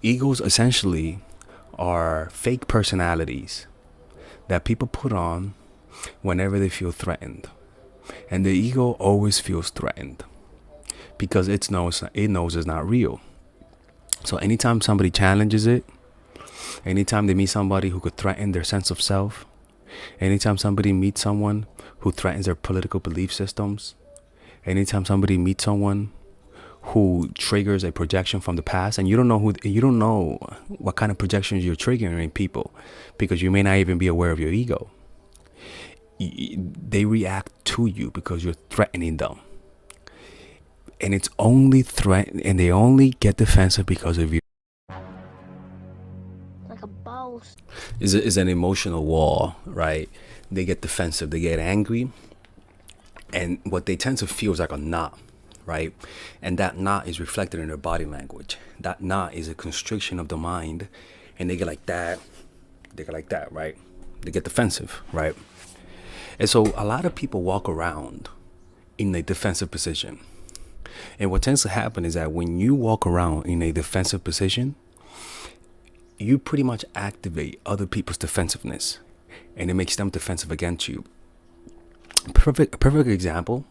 Egos essentially are fake personalities that people put on whenever they feel threatened. And the ego always feels threatened because it knows it's not real. So anytime somebody challenges it, anytime they meet somebody who could threaten their sense of self, anytime somebody meets someone who threatens their political belief systems, anytime somebody meets someone who triggers a projection from the past, and you don't know what kind of projections you're triggering in people, because you may not even be aware of your ego. They react to you because you're threatening them, and it's only threat, and they only get defensive because of you. Like a ball. Is an emotional wall, right? They get defensive, they get angry, and what they tend to feel is like a knot, right? And that knot is reflected in their body language. That knot is a constriction of the mind, and they get like that, right? They get defensive, right? And so a lot of people walk around in a defensive position. And what tends to happen is that when you walk around in a defensive position, you pretty much activate other people's defensiveness, and it makes them defensive against you. A perfect example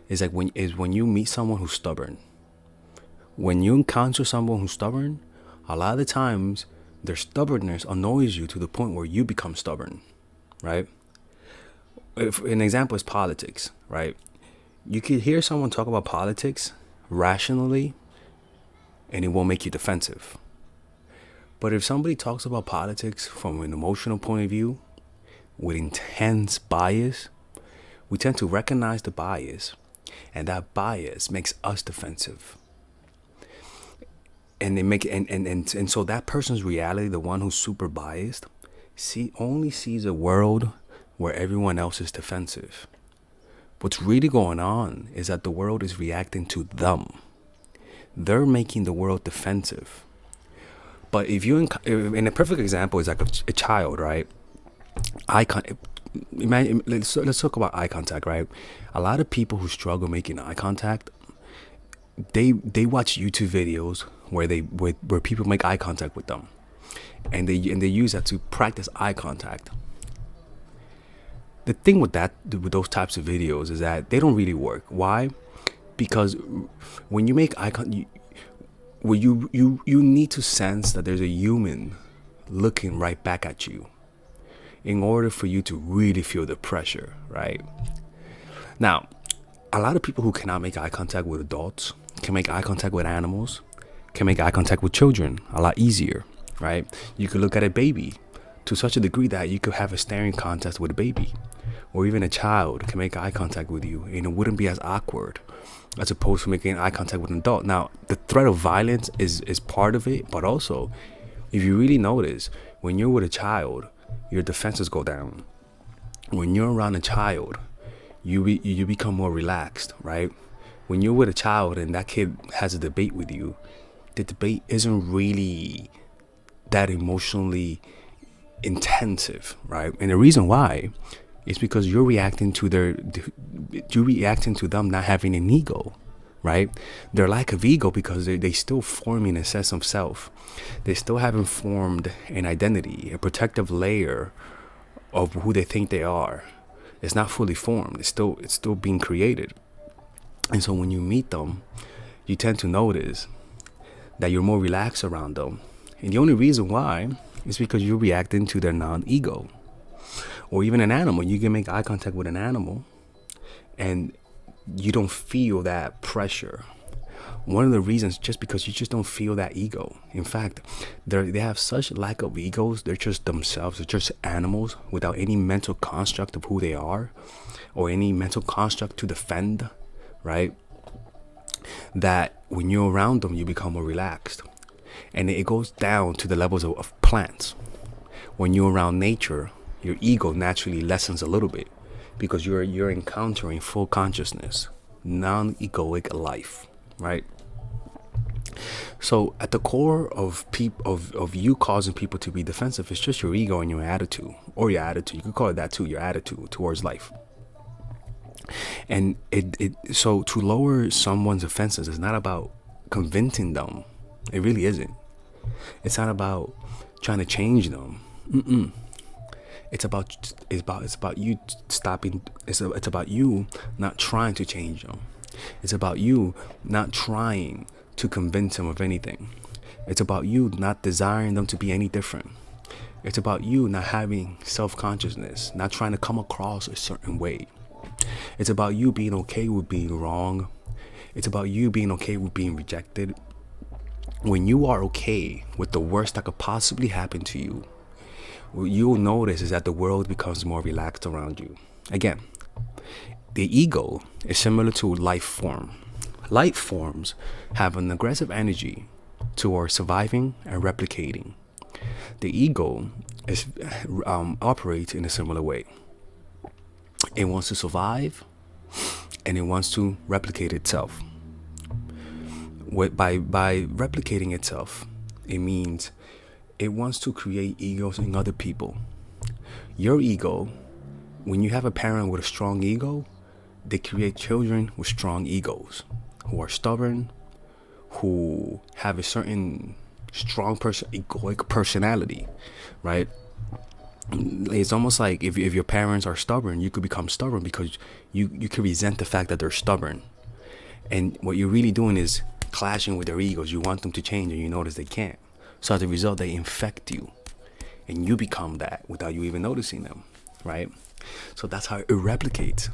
is like when you meet someone who's stubborn. When you encounter someone who's stubborn, a lot of the times their stubbornness annoys you to the point where you become stubborn, right? If an example is politics, right? You could hear someone talk about politics rationally, and it won't make you defensive. But if somebody talks about politics from an emotional point of view, with intense bias, we tend to recognize the bias, and that bias makes us defensive. And and so that person's reality, the one who's super biased, only sees a world where everyone else is defensive. What's really going on is that the world is reacting to them. They're making the world defensive. But if you, in a perfect example, is like a child, right? Imagine, let's talk about eye contact, right? A lot of people who struggle making eye contact, they watch YouTube videos where people make eye contact with them, and they use that to practice eye contact. The thing with those types of videos is that they don't really work. Why? Because when you make eye contact, you need to sense that there's a human looking right back at you in order for you to really feel the pressure, right? Now, a lot of people who cannot make eye contact with adults can make eye contact with animals, can make eye contact with children a lot easier, right? You could look at a baby to such a degree that you could have a staring contest with a baby, or even a child can make eye contact with you, and it wouldn't be as awkward as opposed to making eye contact with an adult. Now, the threat of violence is part of it, but also, if you really notice, when you're with a child, your defenses go down. When you're around a child, you become more relaxed, right? When you're with a child and that kid has a debate with you, the debate isn't really that emotionally intensive, right? And the reason why is because you're reacting to them not having an ego, right? Their lack of ego, because they still forming a sense of self. They still haven't formed an identity, a protective layer of who they think they are. It's not fully formed. It's still being created. And so when you meet them, you tend to notice that you're more relaxed around them. And the only reason why is because you're reacting to their non-ego. Or even an animal. You can make eye contact with an animal and you don't feel that pressure. One of the reasons, just because you just don't feel that ego. In fact, they have such lack of egos. They're just themselves. They're just animals without any mental construct of who they are, or any mental construct to defend, right? That when you're around them, you become more relaxed. And it goes down to the levels of plants. When you're around nature, your ego naturally lessens a little bit, because you're encountering full consciousness, non-egoic life, right? So at the core of you causing people to be defensive is just your ego and your attitude, or your attitude. You could call it that too, your attitude towards life. And so to lower someone's offenses is not about convincing them. It really isn't. It's not about trying to change them. It's about you stopping. It's about you not trying to change them. It's about you not trying to convince them of anything. It's about you not desiring them to be any different. It's about you not having self-consciousness, not trying to come across a certain way. It's about you being okay with being wrong. It's about you being okay with being rejected. When you are okay with the worst that could possibly happen to you, what you'll notice is that the world becomes more relaxed around you. Again, the ego is similar to life form. Life forms have an aggressive energy towards surviving and replicating. The ego operates in a similar way. It wants to survive and it wants to replicate itself. By replicating itself, it means it wants to create egos in other people. Your ego, when you have a parent with a strong ego, they create children with strong egos, who are stubborn, who have a certain strong egoic personality, right? It's almost like if your parents are stubborn, you could become stubborn because you could resent the fact that they're stubborn. And what you're really doing is clashing with their egos. You want them to change and you notice they can't. So as a result, they infect you and you become that without you even noticing them, right? So that's how it replicates.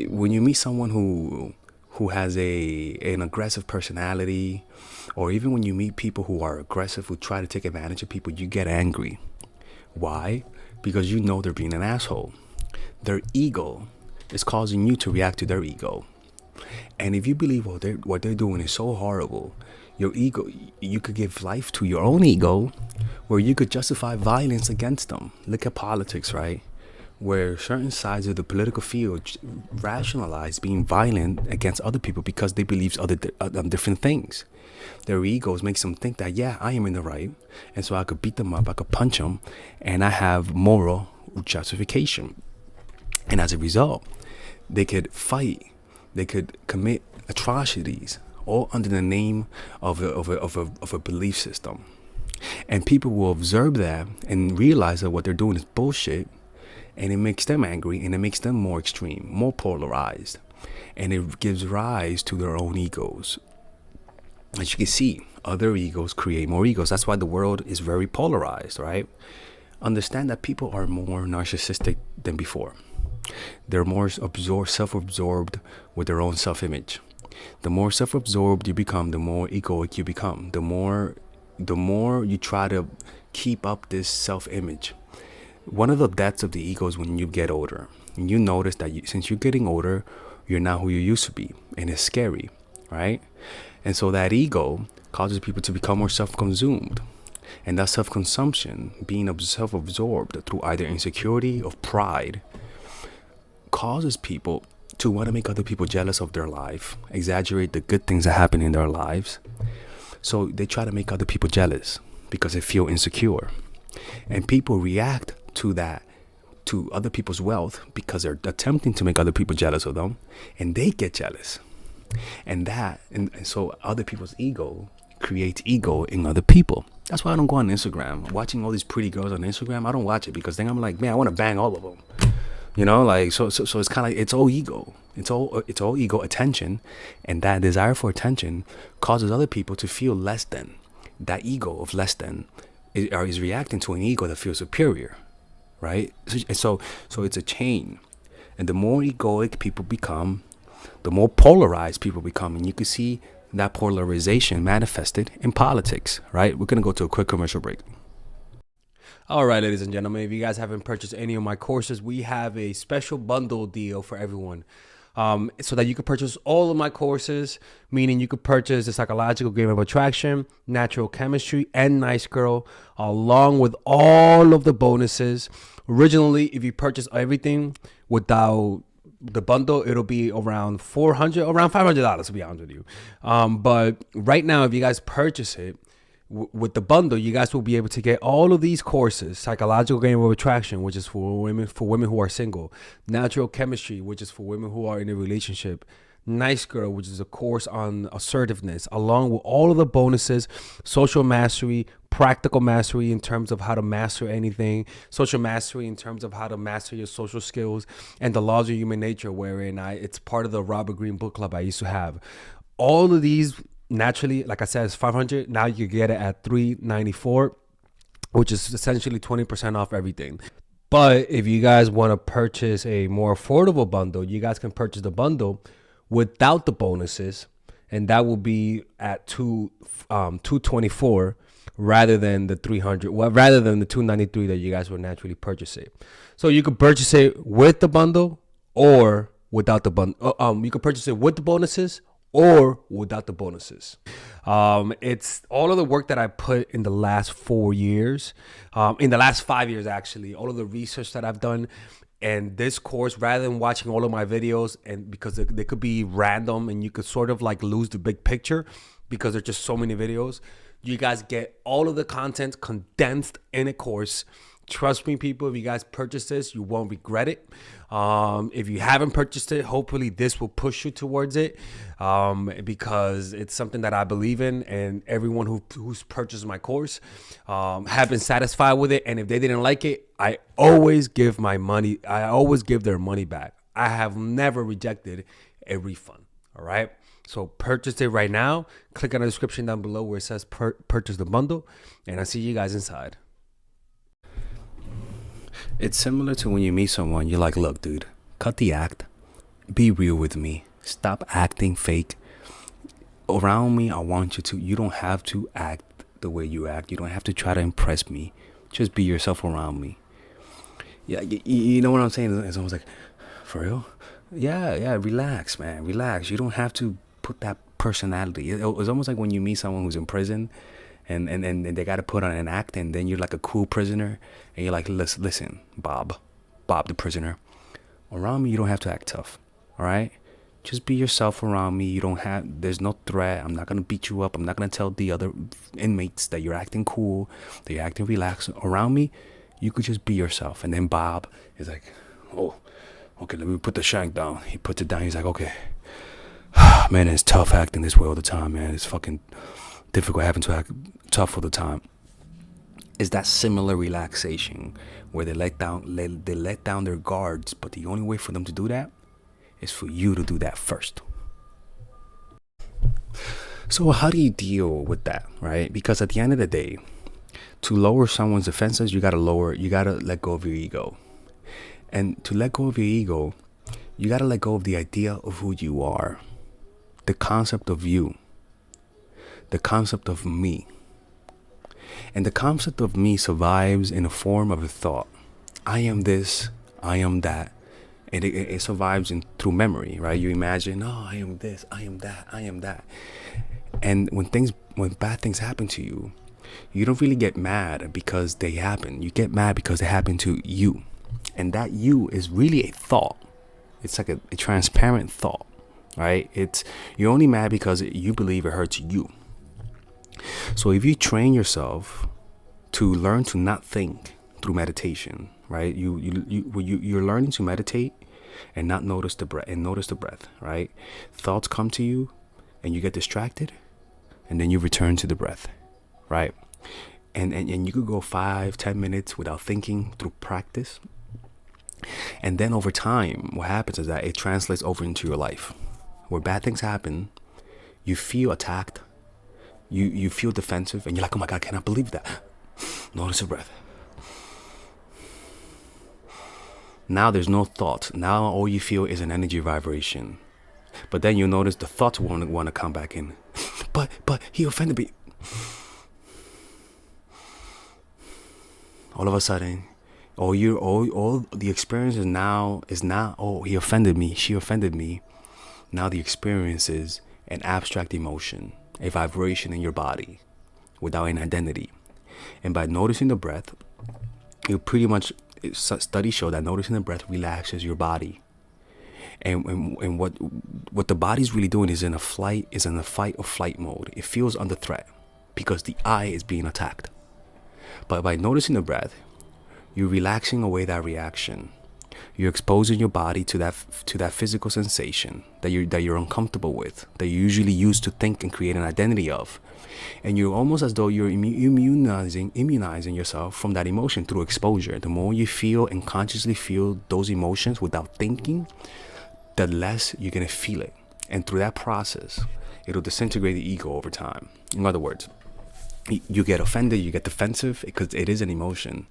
When you meet someone who has an aggressive personality, or even when you meet people who are aggressive, who try to take advantage of people, you get angry. Why? Because you know they're being an asshole. Their ego is causing you to react to their ego. And if you believe what they're doing is so horrible, your ego, you could give life to your own ego, where you could justify violence against them. Look at politics, right? Where certain sides of the political field rationalize being violent against other people because they believe different things. Their egos makes them think that, yeah, I am in the right, and so I could beat them up, I could punch them, and I have moral justification. And as a result, they could fight, they could commit atrocities, all under the name of a belief system. And people will observe that and realize that what they're doing is bullshit, and it makes them angry, and it makes them more extreme, more polarized, and it gives rise to their own egos. As you can see, other egos create more egos. That's why the world is very polarized, right? Understand that people are more narcissistic than before. They're more self-absorbed with their own self-image. The more self-absorbed you become, the more egoic you become. The more you try to keep up this self-image. One of the deaths of the ego is when you get older. And you notice that since you're getting older, you're not who you used to be. And it's scary, right? And so that ego causes people to become more self-consumed. And that self-consumption, being self-absorbed through either insecurity or pride, causes people to want to make other people jealous of their life, exaggerate the good things that happen in their lives. So they try to make other people jealous because they feel insecure. And people react to that, to other people's wealth, because they're attempting to make other people jealous of them, and they get jealous. And so other people's ego creates ego in other people. That's why I don't go on Instagram. Watching all these pretty girls on Instagram, I don't watch it because then I'm like, man, I want to bang all of them. You know, like so it's kind of like it's all ego. It's all ego attention, and that desire for attention causes other people to feel less than. That ego of less than is reacting to an ego that feels superior, right? So it's a chain, and the more egoic people become, the more polarized people become, and you can see that polarization manifested in politics, right? We're gonna go to a quick commercial break. All right, ladies and gentlemen, if you guys haven't purchased any of my courses, we have a special bundle deal for everyone. So that you could purchase all of my courses, meaning you could purchase the Psychological Game of Attraction, Natural Chemistry, and Nice Girl, along with all of the bonuses. Originally, if you purchase everything without the bundle, it'll be around $500, to be honest with you. But right now, if you guys purchase it, with the bundle, you guys will be able to get all of these courses: Psychological Game of Attraction, which is for women who are single; Natural Chemistry, which is for women who are in a relationship; Nice Girl, which is a course on assertiveness, along with all of the bonuses, social mastery, practical mastery in terms of how to master anything, social mastery in terms of how to master your social skills, and the laws of human nature, wherein it's part of the Robert Greene book club I used to have. All of these, naturally, like I said, it's $500. Now you get it at $394, which is essentially 20% off everything. But if you guys want to purchase a more affordable bundle, you guys can purchase the bundle without the bonuses, and that will be at $224 rather than the $300, well, rather than the $293 that you guys would naturally purchase it. So you could purchase it with the bundle or without the bundle. You could purchase it with the bonuses or without the bonuses. It's all of the work that I put in the last 4 years, in the last 5 years actually, all of the research that I've done. And this course, rather than watching all of my videos, and because they could be random and you could sort of like lose the big picture because there's just so many videos, you guys get all of the content condensed in a course. Trust me, people, if you guys purchase this, you won't regret it. If you haven't purchased it, hopefully this will push you towards it, because it's something that I believe in, and everyone who's purchased my course have been satisfied with it. And if they didn't like it, I always give their money back. I have never rejected a refund. All right. So purchase it right now. Click on the description down below where it says purchase the bundle, and I'll see you guys inside. It's similar to when you meet someone, you're like, look, dude, cut the act. Be real with me. Stop acting fake. Around me, I want you don't have to act the way you act. You don't have to try to impress me. Just be yourself around me. Yeah, you know what I'm saying? It's almost like, for real? Yeah, relax, man. Relax. You don't have to put that personality. It's almost like when you meet someone who's in prison, and they got to put on an act, and then you're like a cool prisoner, and you're like, listen, Bob the prisoner, around me you don't have to act tough, all right? Just be yourself around me. There's no threat. I'm not gonna beat you up. I'm not gonna tell the other inmates that you're acting cool, that you're acting relaxed. Around me, you could just be yourself. And then Bob is like, oh, okay, let me put the shank down. He puts it down. He's like, okay, man, it's tough acting this way all the time, man. It's fucking difficult having to act tough all the time. Is that similar relaxation where they let down their guards, but the only way for them to do that is for you to do that first. So how do you deal with that, right? Because at the end of the day, to lower someone's defenses, you gotta let go of your ego. And to let go of your ego, you gotta let go of the idea of who you are, the concept of you, the concept of me. And the concept of me survives in the form of a thought. I am this, I am that. And it survives through memory, right? You imagine, oh, I am this, I am that, I am that. And when bad things happen to you, you don't really get mad because they happen. You get mad because they happen to you. And that you is really a thought. It's like a transparent thought, right? You're only mad because you believe it hurts you. So if you train yourself to learn to not think through meditation, right? You're learning to meditate and not notice the breath, right? Thoughts come to you and you get distracted, and then you return to the breath, right? And you could go 5-10 minutes without thinking through practice. And then over time, what happens is that it translates over into your life. Where bad things happen, you feel attacked, you feel defensive, and you're like, oh my God, I cannot believe that. Notice the breath. Now there's no thoughts. Now all you feel is an energy vibration. But then you notice the thoughts want to come back in. But he offended me. All of a sudden, all the experience is now, oh, he offended me, she offended me. Now the experience is an abstract emotion, a vibration in your body without an identity. And by noticing the breath, you pretty much, studies show that noticing the breath relaxes your body. And what the body's really doing is in a fight or flight mode. It feels under threat because the I is being attacked. But by noticing the breath, you're relaxing away that reaction. You're exposing your body to that physical sensation that you're uncomfortable with, that you usually use to think and create an identity of. And you're almost as though you're immunizing yourself from that emotion through exposure. The more you feel and consciously feel those emotions without thinking, the less you're going to feel it. And through that process, it'll disintegrate the ego over time. In other words, you get offended, you get defensive, because it is an emotion.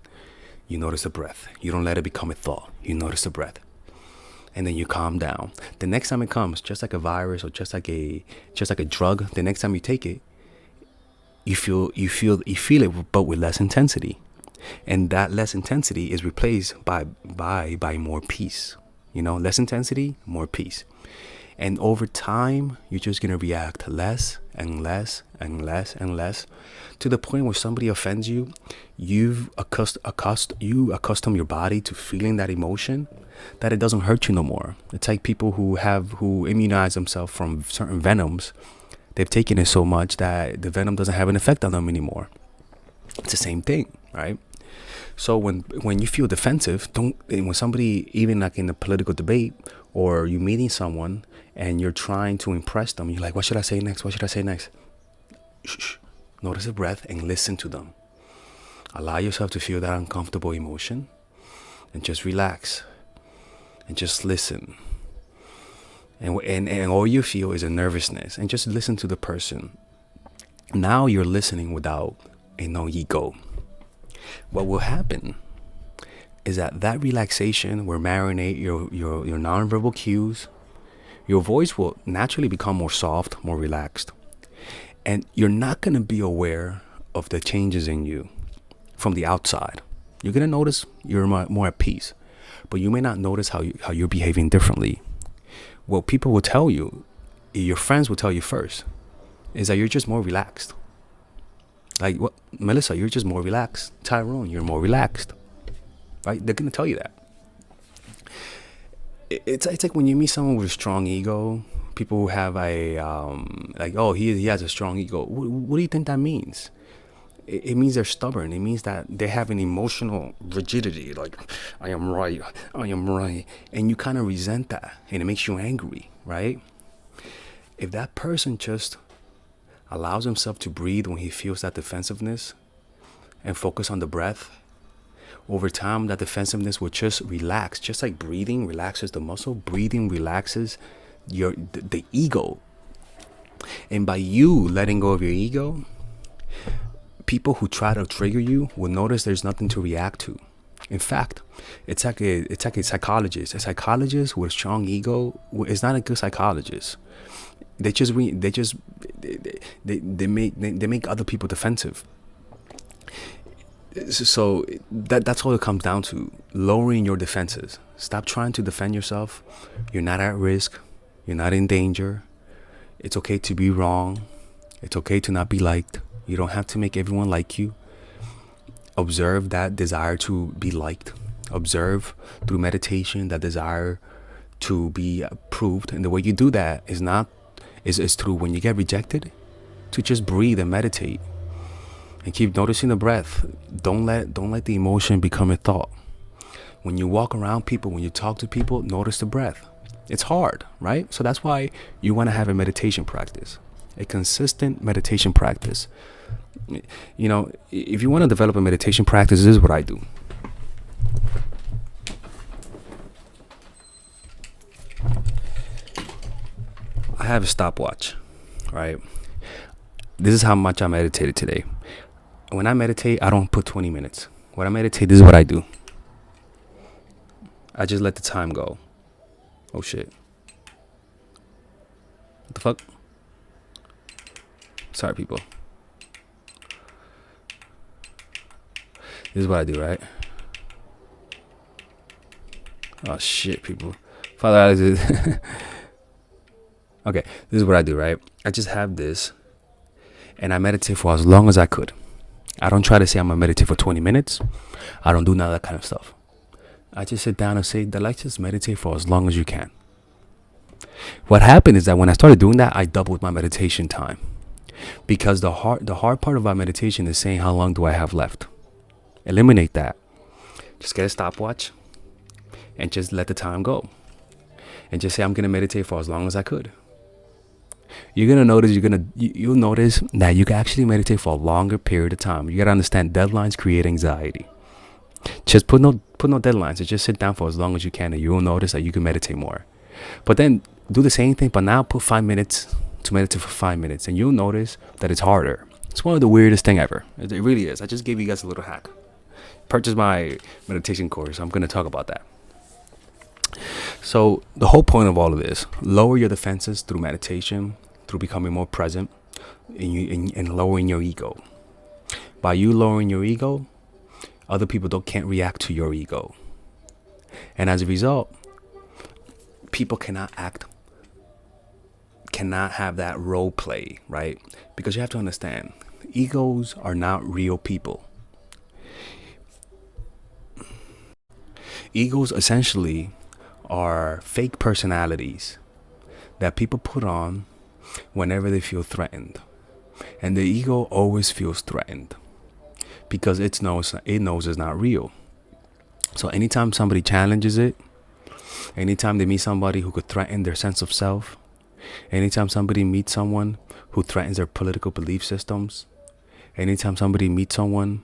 You notice the breath. You don't let it become a thought. You notice the breath. And then you calm down. The next time it comes, just like a virus or just like a drug, the next time you take it, you feel it, but with less intensity. And that less intensity is replaced by more peace. Less intensity, more peace. And over time, you're just going to react less and less and less and less, to the point where somebody offends you. You accustom your body to feeling that emotion, that it doesn't hurt you no more. It's like people who immunize themselves from certain venoms. They've taken it so much that the venom doesn't have an effect on them anymore. It's the same thing, right? So when you feel defensive, when somebody, even like in a political debate, or you're meeting someone and you're trying to impress them, you're like, what should I say next? What should I say next? Shh. Notice the breath and listen to them. Allow yourself to feel that uncomfortable emotion and just relax and just listen. And all you feel is a nervousness, and just listen to the person. Now you're listening without no ego. What will happen is that relaxation will marinate your nonverbal cues. Your voice will naturally become more soft, more relaxed. And you're not going to be aware of the changes in you from the outside. You're going to notice you're more at peace, but you may not notice how you're behaving differently. What people will tell you, your friends will tell you first, is that you're just more relaxed. Like, what, Melissa, you're just more relaxed. Tyrone, you're more relaxed. Right? They're going to tell you that. It's like when you meet someone with a strong ego, people who have he has a strong ego. What do you think that means? It means they're stubborn. It means that they have an emotional rigidity. Like, I am right. And you kind of resent that. And it makes you angry, right? If that person just allows himself to breathe when he feels that defensiveness and focus on the breath, over time, that defensiveness will just relax. Just like breathing relaxes the muscle, breathing relaxes the ego. And by you letting go of your ego, people who try to trigger you will notice there's nothing to react to. In fact, it's like a psychologist. A psychologist with a strong ego is not a good psychologist. They make other people defensive. So that's all it comes down to: lowering your defenses. Stop trying to defend yourself. You're not at risk. You're not in danger. It's okay to be wrong. It's okay to not be liked. You don't have to make everyone like you. Observe that desire to be liked. Observe through meditation that desire to be approved. And the way you do that is through, when you get rejected, to just breathe and meditate. And keep noticing the breath. Don't let the emotion become a thought. When you walk around people, when you talk to people, notice the breath. It's hard, right? So that's why you want to have a meditation practice, a consistent meditation practice. If you want to develop a meditation practice, this is what I do. I have a stopwatch, right? This is how much I meditated today. When I meditate, I don't put 20 minutes. When I meditate, this is what I do. I just let the time go. Oh shit. What the fuck? Sorry, people. This is what I do, right? Oh shit, people. Father, okay, this is what I do, right? I just have this, and I meditate for as long as I could. I don't try to say I'm gonna meditate for 20 minutes. I don't do none of that kind of stuff. I just sit down and say that, let's just meditate for as long as you can. What happened is that when I started doing that, I doubled my meditation time, because the hard part of our meditation is saying, how long do I have left? Eliminate that. Just get a stopwatch and just let the time go. And just say, I'm going to meditate for as long as I could. You're going to notice, you'll notice that you can actually meditate for a longer period of time. You got to understand deadlines create anxiety. Just put no deadlines. Just sit down for as long as you can, and you will notice that you can meditate more. But then do the same thing, but now put 5 minutes to meditate for 5 minutes, and you'll notice that it's harder. It's one of the weirdest thing ever. It really is. I just gave you guys a little hack. Purchase my meditation course. I'm going to talk about that. So the whole point of all of this, lower your defenses through meditation, through becoming more present, and lowering your ego. By you lowering your ego, other people can't react to your ego. And as a result, people cannot have that role play, right? Because you have to understand, egos are not real people. Egos essentially are fake personalities that people put on whenever they feel threatened. And the ego always feels threatened because it knows it's not real. So anytime somebody challenges it, anytime they meet somebody who could threaten their sense of self, anytime somebody meets someone who threatens their political belief systems, anytime somebody meets someone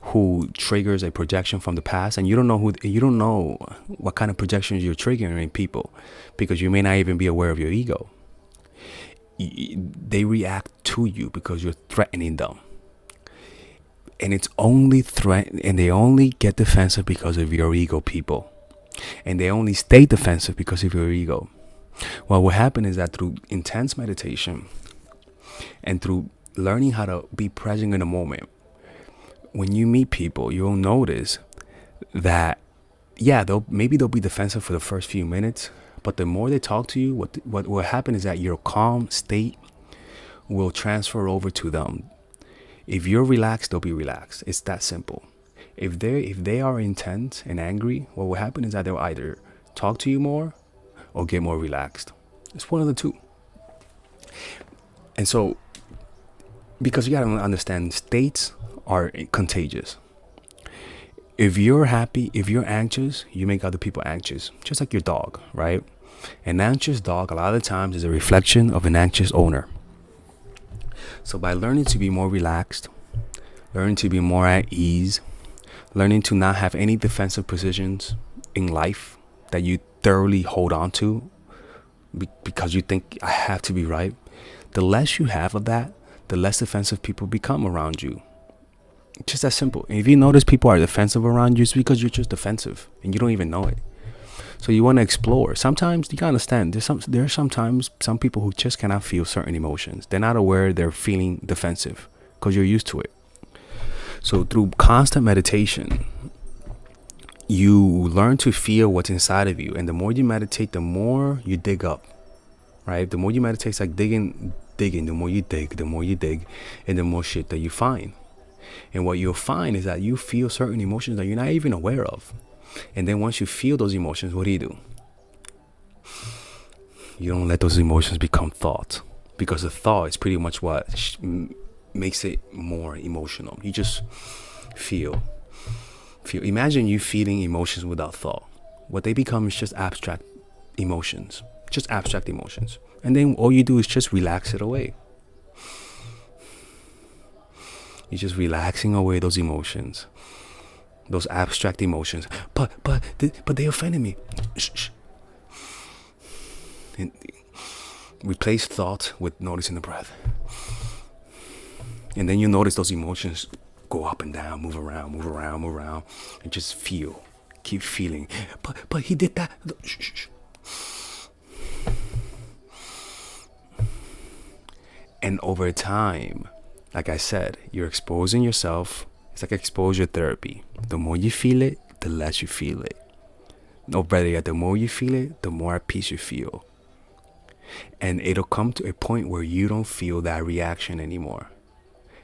who triggers a projection from the past, and you don't know what kind of projections you're triggering in people, because you may not even be aware of your ego. They react to you because you're threatening them, and it's only and they only get defensive because of your ego, people, and they only stay defensive because of your ego. Well, what happened is that through intense meditation and through learning how to be present in the moment, when you meet people, you'll notice that, they'll be defensive for the first few minutes, but the more they talk to you, what will happen is that your calm state will transfer over to them. If you're relaxed, they'll be relaxed. It's that simple. If they are intense and angry, what will happen is that they'll either talk to you more or get more relaxed. It's one of the two. And so, because you gotta understand, states are contagious. If you're happy, if you're anxious, you make other people anxious, just like your dog, right? An anxious dog a lot of the times is a reflection of an anxious owner. So by learning to be more relaxed, learning to be more at ease, learning to not have any defensive positions in life that you thoroughly hold on to because you think, I have to be right, the less you have of that, the less defensive people become around you. Just that simple. And if you notice people are defensive around you, it's because you're just defensive and you don't even know it. So you want to explore. Sometimes you gotta understand, there's sometimes some people who just cannot feel certain emotions. They're not aware they're feeling defensive because you're used to it. So through constant meditation, you learn to feel what's inside of you. And the more you meditate, the more you dig up, right? The more you meditate, it's like digging. The more you dig, and the more shit that you find. And what you'll find is that you feel certain emotions that you're not even aware of. And then once you feel those emotions, what do? You don't let those emotions become thoughts, because the thought is pretty much what makes it more emotional. You just feel. Imagine you feeling emotions without thought. What they become is just abstract emotions. And then all you do is just relax it away. You're just relaxing away those emotions, those abstract emotions. But they offended me. Shh. And replace thought with noticing the breath. And then you notice those emotions go up and down, move around, and just feel. Keep feeling. But he did that. Shh. And over time, like I said, you're exposing yourself. It's like exposure therapy. The more you feel it, the less you feel it. No, better yet, the more you feel it, the more at peace you feel. And it'll come to a point where you don't feel that reaction anymore.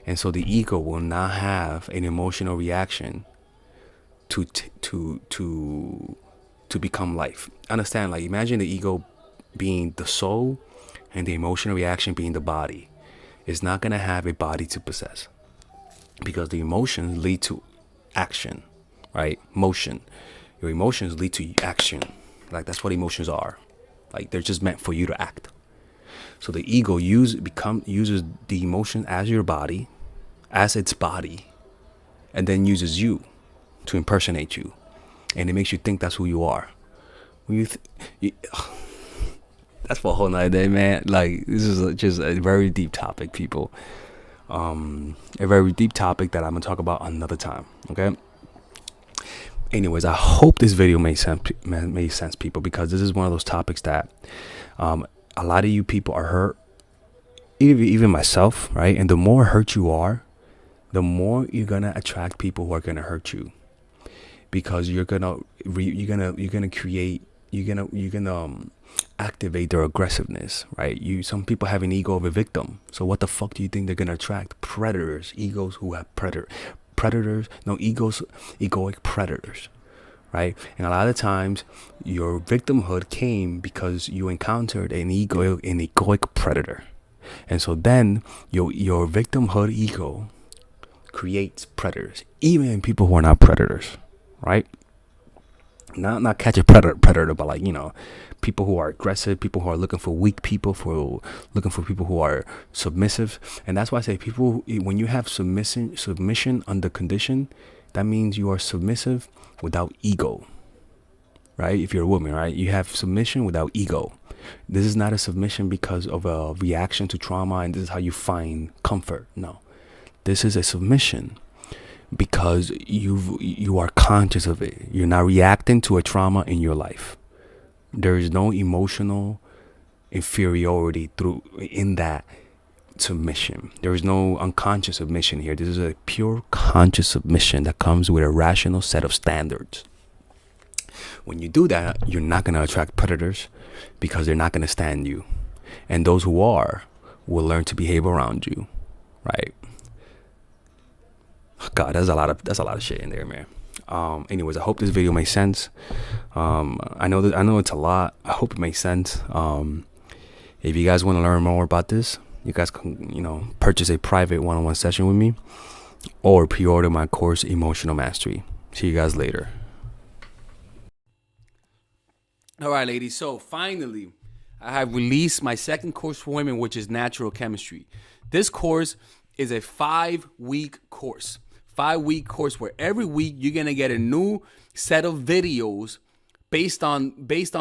And so the ego will not have an emotional reaction to become life. Understand, like, imagine the ego being the soul and the emotional reaction being the body. It's not going to have a body to possess, because the emotions lead to action, right? Motion. Your emotions lead to action. Like, that's what emotions are. Like, they're just meant for you to act. So the ego uses the emotion as your body, as its body, and then uses you to impersonate you, and it makes you think that's who you are. When that's for a whole nother day, man. Like, this is just a very deep topic, people. A very deep topic that I'm gonna talk about another time. Okay. Anyways, I hope this video made sense, people, because this is one of those topics that a lot of you people are hurt, even myself, right? And the more hurt you are, the more you're gonna attract people who are gonna hurt you, because you're gonna activate their aggressiveness, right? Some people have an ego of a victim, so what the fuck do you think they're gonna attract? Predators, egos who have egoic predators, right? And a lot of times your victimhood came because you encountered an egoic predator, and so then your victimhood ego creates predators, even in people who are not predators, right? Not catch a predator, but, like, people who are aggressive, people who are looking for weak people, looking for people who are submissive. And that's why I say, people, when you have submission under condition, that means you are submissive without ego, right? If you're a woman, right, you have submission without ego. This is not a submission because of a reaction to trauma and this is how you find comfort. No, this is a submission because you are conscious of it. You're not reacting to a trauma in your life. There is no emotional inferiority in that submission. There is no unconscious submission here. This is a pure conscious submission that comes with a rational set of standards. When you do that, you're not going to attract predators because they're not going to stand you. And those who are will learn to behave around you, right? God, that's a lot of shit in there, man. Anyways, I hope this video makes sense. I know it's a lot. I hope it makes sense. If you guys want to learn more about this, you guys can, purchase a private one-on-one session with me, or pre-order my course, Emotional Mastery. See you guys later. All right, ladies. So finally, I have released my second course for women, which is Natural Chemistry. This course is a 5-week course. 5-week course where every week you're gonna get a new set of videos based on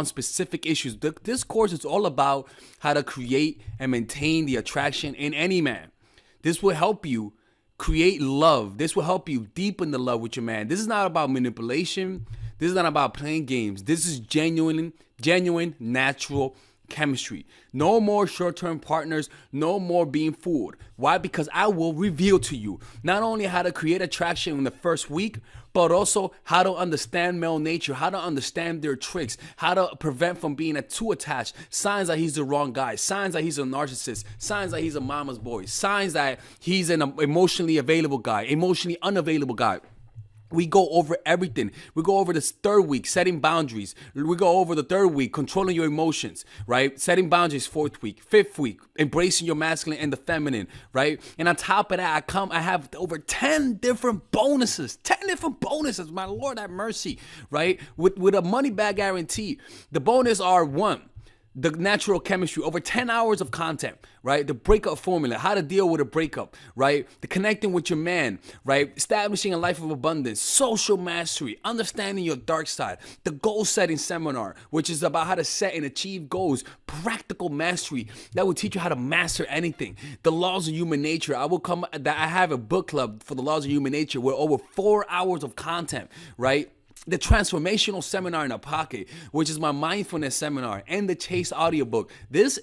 specific issues. This course is all about how to create and maintain the attraction in any man. This will help you create love. This will help you deepen the love with your man. This is not about manipulation. This is not about playing games. This is genuine natural chemistry. No more short-term partners, no more being fooled. Why? Because I will reveal to you not only how to create attraction in the first week, but also how to understand male nature, how to understand their tricks, how to prevent from being too attached, signs that he's the wrong guy, signs that he's a narcissist, signs that he's a mama's boy, signs that he's an emotionally available guy, emotionally unavailable guy. We go over everything. We go over this 3rd week, setting boundaries. We go over the 3rd week, controlling your emotions, right? Setting boundaries, 4th week. 5th week, embracing your masculine and the feminine, right? And on top of that, I have over 10 different bonuses. 10 different bonuses, my Lord have mercy, right? With a money back guarantee. The bonus are 1, the natural chemistry, over 10 hours of content, right? The breakup formula, how to deal with a breakup, right? The connecting with your man, right? Establishing a life of abundance, social mastery, understanding your dark side, the goal setting seminar, which is about how to set and achieve goals, practical mastery that will teach you how to master anything, the laws of human nature. I have a book club for the laws of human nature with over 4 hours of content, right? The transformational seminar in a pocket, which is my mindfulness seminar, and the Chase audiobook. This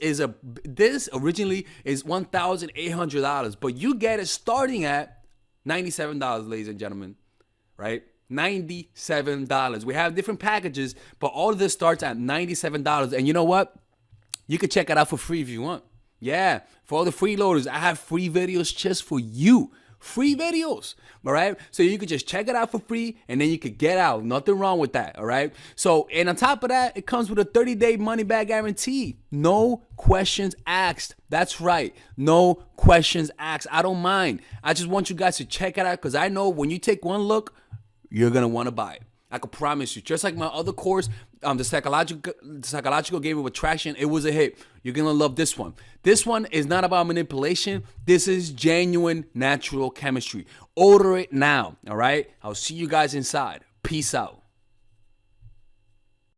originally is $1,800, but you get it starting at $97, ladies and gentlemen, right? $97. We have different packages, but all of this starts at $97. And you know what? You can check it out for free if you want. Yeah, for all the freeloaders, I have free videos just for you. Free videos, all right? So you could just check it out for free, and then you could get out. Nothing wrong with that, all right? So, and on top of that, it comes with a 30-day money-back guarantee. No questions asked. That's right. No questions asked. I don't mind. I just want you guys to check it out because I know when you take one look, you're going to want to buy it. I could promise you. Just like my other course, the psychological game of attraction, it was a hit. You're gonna love this one. This one is not about manipulation. This is genuine natural chemistry. Order it now. All right. I'll see you guys inside. Peace out.